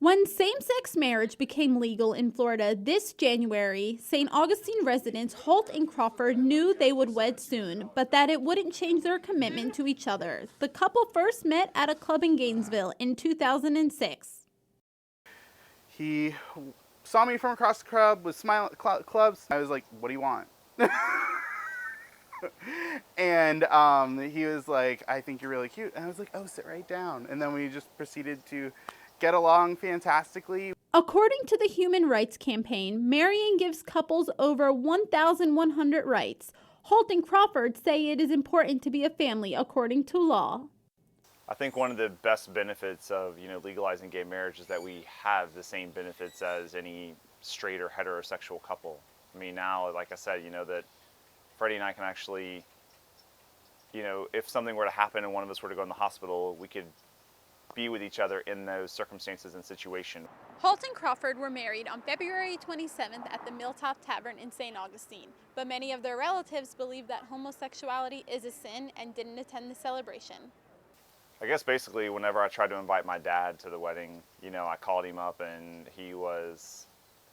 When same-sex marriage became legal in Florida this January, St. Augustine residents Holt and Crawford knew they would wed soon, but that it wouldn't change their commitment to each other. The couple first met at a club in Gainesville in 2006. He saw me from across the club, was smiling at clubs. I was like, "What do you want?" And he was like, "I think you're really cute." And I was like, "Oh, sit right down." And then we just proceeded to get along fantastically. According to the Human Rights Campaign, marrying gives couples over 1,100 rights. Holt and Crawford say it is important to be a family according to law. I think one of the best benefits of legalizing gay marriage is that we have the same benefits as any straight or heterosexual couple. I mean, now, like I said, that Freddie and I can actually, if something were to happen and one of us were to go in the hospital, we could be with each other in those circumstances and situations. Holt and Crawford were married on February 27th at the Milltop Tavern in St. Augustine, but many of their relatives believe that homosexuality is a sin and didn't attend the celebration. I guess basically whenever I tried to invite my dad to the wedding, I called him up and he was,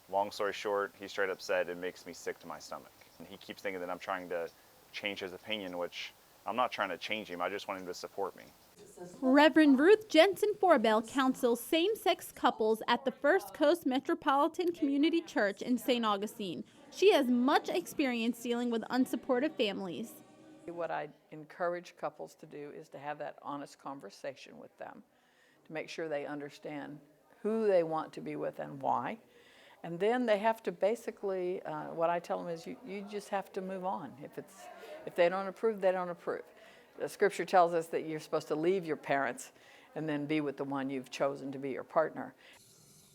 long story short, he straight up said, "It makes me sick to my stomach." And he keeps thinking that I'm trying to change his opinion, which I'm not trying to change him, I just want him to support me. Reverend Ruth Jensen Forbell counsels same-sex couples at the First Coast Metropolitan Community Church in St. Augustine. She has much experience dealing with unsupportive families. What I encourage couples to do is to have that honest conversation with them, to make sure they understand who they want to be with and why. And then they have to basically, what I tell them is you just have to move on. If they don't approve, they don't approve. The scripture tells us that you're supposed to leave your parents and then be with the one you've chosen to be your partner.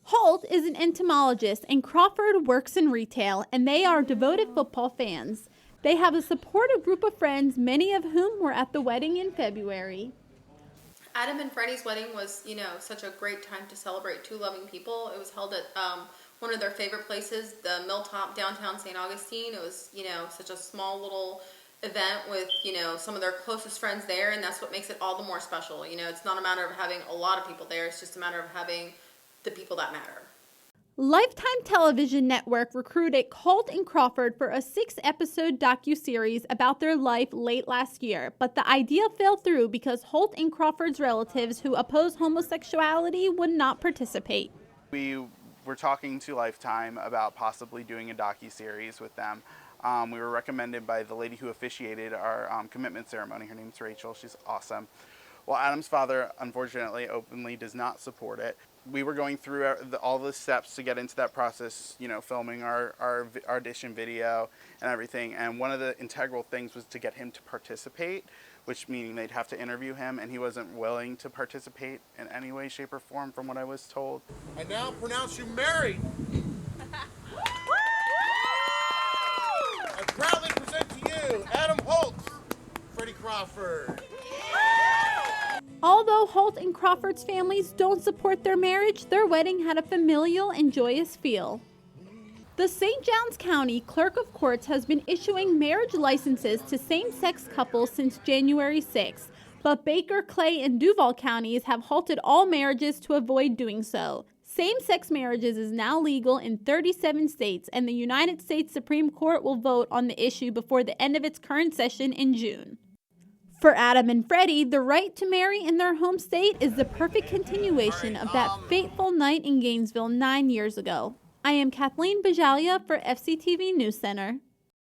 Holt is an entomologist and Crawford works in retail, and they are devoted football fans. They have a supportive group of friends, many of whom were at the wedding in February. Adam and Freddie's wedding was, such a great time to celebrate two loving people. It was held at one of their favorite places, the Milltop, downtown St. Augustine. It was, such a small little event with, some of their closest friends there, and that's what makes it all the more special. It's not a matter of having a lot of people there, it's just a matter of having the people that matter. Lifetime Television Network recruited Holt and Crawford for a 6-episode docuseries about their life late last year, but the idea fell through because Holt and Crawford's relatives who oppose homosexuality would not participate. We were talking to Lifetime about possibly doing a docuseries with them. We were recommended by the lady who officiated our commitment ceremony. Her name's Rachel. She's awesome. Well, Adam's father, unfortunately, openly does not support it. We were going through all the steps to get into that process, filming our audition video and everything. And one of the integral things was to get him to participate, which meaning they'd have to interview him, and he wasn't willing to participate in any way, shape, or form, from what I was told. I now pronounce you married. I proudly present to you Adam Holt, Freddie Crawford. Although Holt and Crawford's families don't support their marriage, their wedding had a familial and joyous feel. The St. Johns County Clerk of Courts has been issuing marriage licenses to same-sex couples since January 6th, but Baker, Clay, and Duval counties have halted all marriages to avoid doing so. Same-sex marriages is now legal in 37 states, and the United States Supreme Court will vote on the issue before the end of its current session in June. For Adam and Freddie, the right to marry in their home state is the perfect continuation of that fateful night in Gainesville 9 years ago. I am Kathleen Bajalia for FCTV News Center.